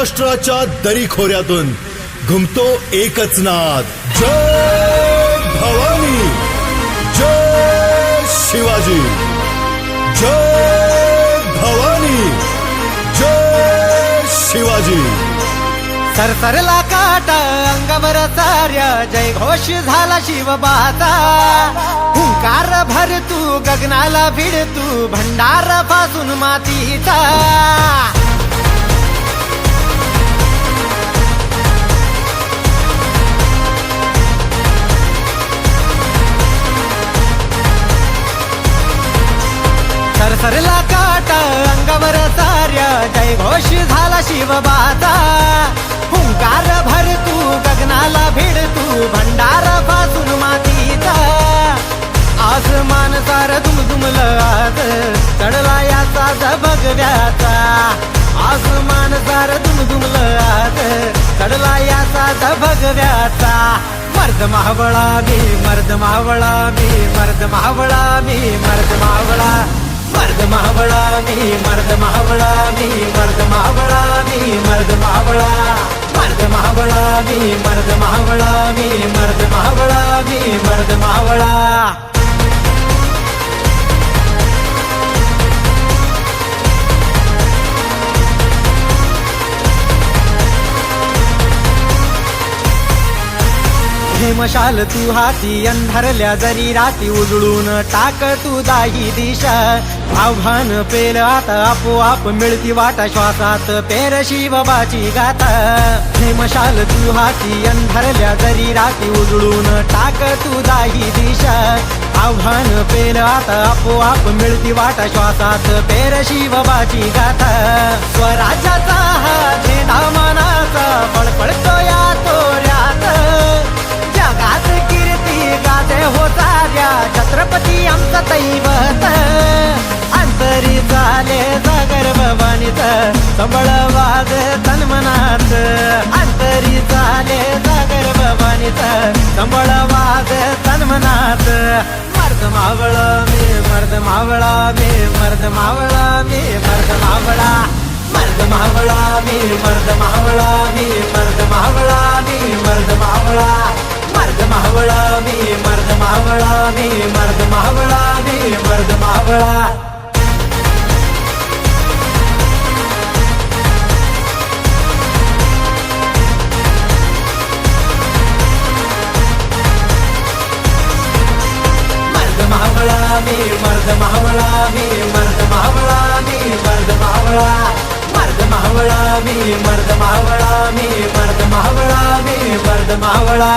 महाराष्ट्राच्या दरीखोऱ्यातून घुमतो एकच नाद, जय भवानी, जय शिवाजी, जय भवानी, जय शिवाजी। सरसरला काटा अंगावर साऱ्या, जय घोष झाला शिवबाचा। हुंकार भर तू गगनाला भिड तू, भंडार पासून मातीचा। सरसरला काटा अंगावर साऱ्या, जय घोष झाला शिवबाचा। हुंकार भर तू गगनाला भिड तू, भंडार पासून मातीचा। आसमान सार दुमदुमलं आज, चढला याचा भगव्याचा। आसमान सार दुमदुमलं आज, चढला याचा भगव्याचा। मर्द मावळा मी, मर्द मावळा मी, मर्द मावळा मी, मर्द मावळा, मर्द मावळा मी, मर्द मावळा मी, मर्द मावळा मी, मर्द मावळा, मर्द मावळा मी, मर्द मावळा मी, मर्द मावळा मी, मर्द मावळा। मशाल तू हाती अंधारल्या जरी राती, उजळून टाक तू दाही दिशा। आव्हान पेल आता आपोआप मिळती वाटा, श्वासात पेर शिवबाची गाथा। हे मशाल तू हाती अंधारल्या जरी राती, उजळून टाक तू दाही दिशा। आव्हान पेल आता आपोआप मिळती वाटा, श्वासात पेर शिवबाची गाथा। स्वराज्याचा हा झेंडा मानाचा, फळफळतो या तोऱ्यात। जगात कीर्ती गाते हो साऱ्या, छत्रपती आमचा दैवत। अंतरी झाले जागर भवानीच, सबळ वाज तन्मनात। अंतरी झाले जागर भवानीच, सबळ वाज तन्मनात। मर्द मावळा मी, मर्द मावळा मी, मर्द मावळा मी, मर्द मावळा, मर्द मावळा मी, मर्द मावळा मी, मर्द मावळा मी, मर्द मावळा, मर्द मावळा मी, मर्द मावळा मी, मर्द मावळा मी, मर्द मावळा। मर्द मावळा मी, मर्द मावळा मी, मर्द मावळा मी, मर्द मावळा, मर्द मावळा मी, मर्द मावळा मी, मर्द मावळा मी, मर्द मावळा।